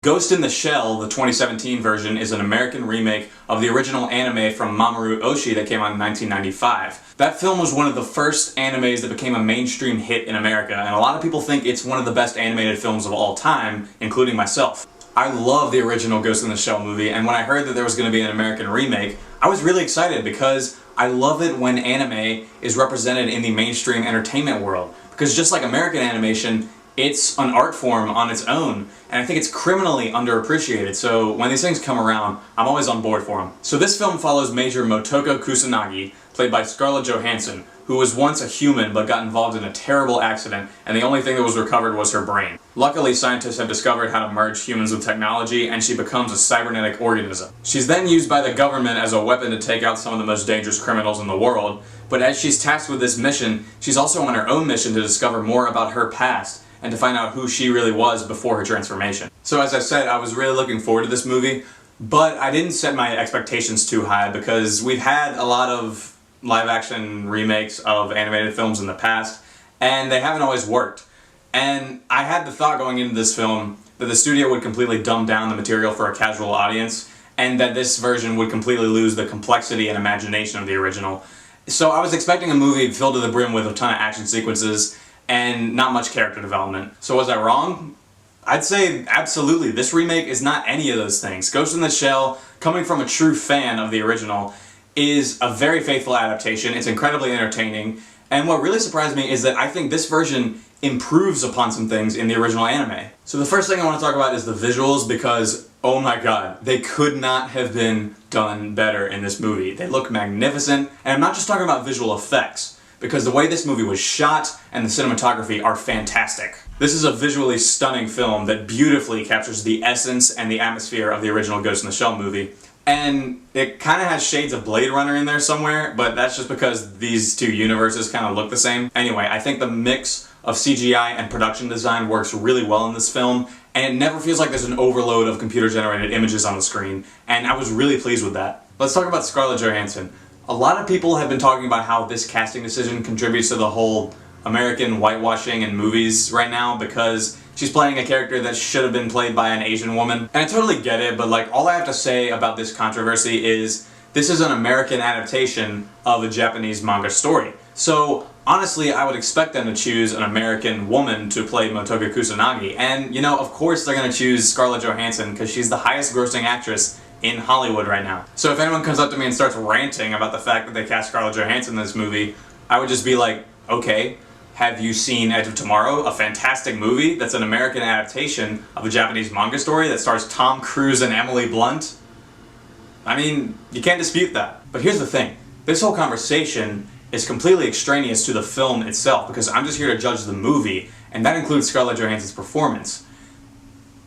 Ghost in the Shell, the 2017 version, is an American remake of the original anime from Mamoru Oshii that came out in 1995. That film was one of the first animes that became a mainstream hit in America, and a lot of people think it's one of the best animated films of all time, including myself. I love the original Ghost in the Shell movie, and when I heard that there was going to be an American remake, I was really excited because I love it when anime is represented in the mainstream entertainment world. Because just like American animation, it's an art form on its own, and I think it's criminally underappreciated, so when these things come around, I'm always on board for them. So this film follows Major Motoko Kusanagi, played by Scarlett Johansson, who was once a human but got involved in a terrible accident, and the only thing that was recovered was her brain. Luckily, scientists have discovered how to merge humans with technology, and she becomes a cybernetic organism. She's then used by the government as a weapon to take out some of the most dangerous criminals in the world, but as she's tasked with this mission, she's also on her own mission to discover more about her past, and to find out who she really was before her transformation. So as I said, I was really looking forward to this movie, but I didn't set my expectations too high because we've had a lot of live-action remakes of animated films in the past, and they haven't always worked. And I had the thought going into this film that the studio would completely dumb down the material for a casual audience, and that this version would completely lose the complexity and imagination of the original. So I was expecting a movie filled to the brim with a ton of action sequences, and not much character development. So was I wrong? I'd say absolutely. This remake is not any of those things. Ghost in the Shell, coming from a true fan of the original, is a very faithful adaptation. It's incredibly entertaining, and what really surprised me is that I think this version improves upon some things in the original anime. So the first thing I want to talk about is the visuals, because oh my god, they could not have been done better in this movie. They look magnificent, and I'm not just talking about visual effects, because the way this movie was shot and the cinematography are fantastic. This is a visually stunning film that beautifully captures the essence and the atmosphere of the original Ghost in the Shell movie. And it kind of has shades of Blade Runner in there somewhere, but that's just because these two universes kind of look the same. Anyway, I think the mix of CGI and production design works really well in this film, and it never feels like there's an overload of computer-generated images on the screen, and I was really pleased with that. Let's talk about Scarlett Johansson. A lot of people have been talking about how this casting decision contributes to the whole American whitewashing in movies right now because she's playing a character that should have been played by an Asian woman. And I totally get it, but like all I have to say about this controversy is this is an American adaptation of a Japanese manga story. So honestly, I would expect them to choose an American woman to play Motoko Kusanagi. And you know, of course they're going to choose Scarlett Johansson because she's the highest grossing actress in Hollywood right now. So if anyone comes up to me and starts ranting about the fact that they cast Scarlett Johansson in this movie, I would just be like, okay, have you seen Edge of Tomorrow? A fantastic movie that's an American adaptation of a Japanese manga story that stars Tom Cruise and Emily Blunt? I mean, you can't dispute that. But here's the thing, this whole conversation is completely extraneous to the film itself because I'm just here to judge the movie, and that includes Scarlett Johansson's performance.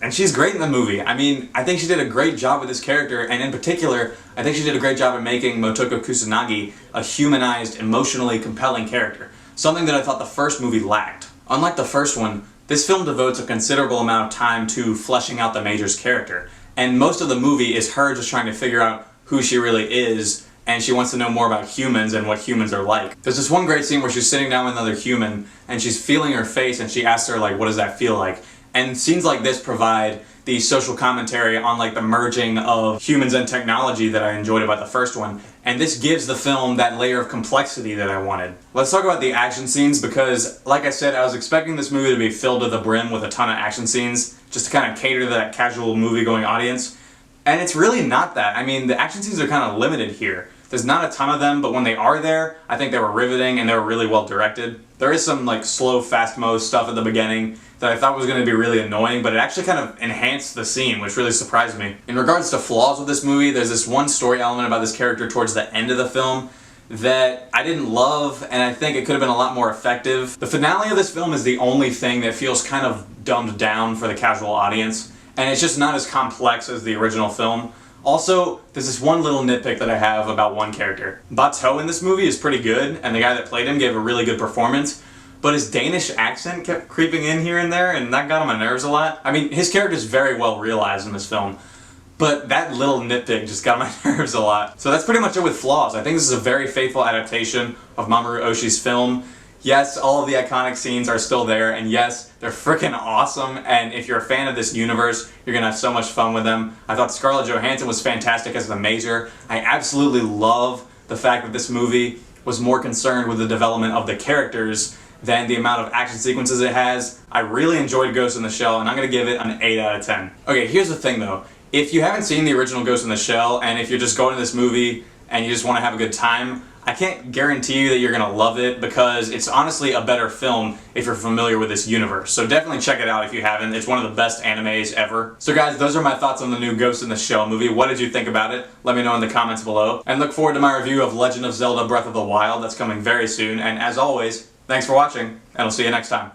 And she's great in the movie. I mean, I think she did a great job with this character, and in particular, I think she did a great job at making Motoko Kusanagi a humanized, emotionally compelling character. Something that I thought the first movie lacked. Unlike the first one, this film devotes a considerable amount of time to fleshing out the Major's character. And most of the movie is her just trying to figure out who she really is, and she wants to know more about humans and what humans are like. There's this one great scene where she's sitting down with another human, and she's feeling her face, and she asks her, like, what does that feel like? And scenes like this provide the social commentary on like the merging of humans and technology that I enjoyed about the first one, and this gives the film that layer of complexity that I wanted. Let's talk about the action scenes because, like I said, I was expecting this movie to be filled to the brim with a ton of action scenes, just to kind of cater to that casual movie-going audience, and it's really not that. I mean, the action scenes are kind of limited here. There's not a ton of them, but when they are there, I think they were riveting and they were really well directed. There is some like slow, fast-mo stuff at the beginning that I thought was going to be really annoying, but it actually kind of enhanced the scene, which really surprised me. In regards to flaws with this movie, there's this one story element about this character towards the end of the film that I didn't love, and I think it could have been a lot more effective. The finale of this film is the only thing that feels kind of dumbed down for the casual audience, and it's just not as complex as the original film. Also, there's this one little nitpick that I have about one character. Bato in this movie is pretty good, and the guy that played him gave a really good performance, but his Danish accent kept creeping in here and there, and that got on my nerves a lot. I mean, his character is very well realized in this film, but that little nitpick just got on my nerves a lot. So that's pretty much it with flaws. I think this is a very faithful adaptation of Mamoru Oshii's film. Yes, all of the iconic scenes are still there, and yes, they're freaking awesome, and if you're a fan of this universe, you're gonna have so much fun with them. I thought Scarlett Johansson was fantastic as the Mazer. I absolutely love the fact that this movie was more concerned with the development of the characters than the amount of action sequences it has. I really enjoyed Ghost in the Shell, and I'm gonna give it an 8 out of 10. Okay, here's the thing though. If you haven't seen the original Ghost in the Shell, and if you're just going to this movie and you just want to have a good time, I can't guarantee you that you're gonna love it because it's honestly a better film if you're familiar with this universe. So definitely check it out if you haven't. It's one of the best animes ever. So guys, those are my thoughts on the new Ghost in the Shell movie. What did you think about it? Let me know in the comments below. And look forward to my review of Legend of Zelda Breath of the Wild that's coming very soon. And as always, thanks for watching, and I'll see you next time.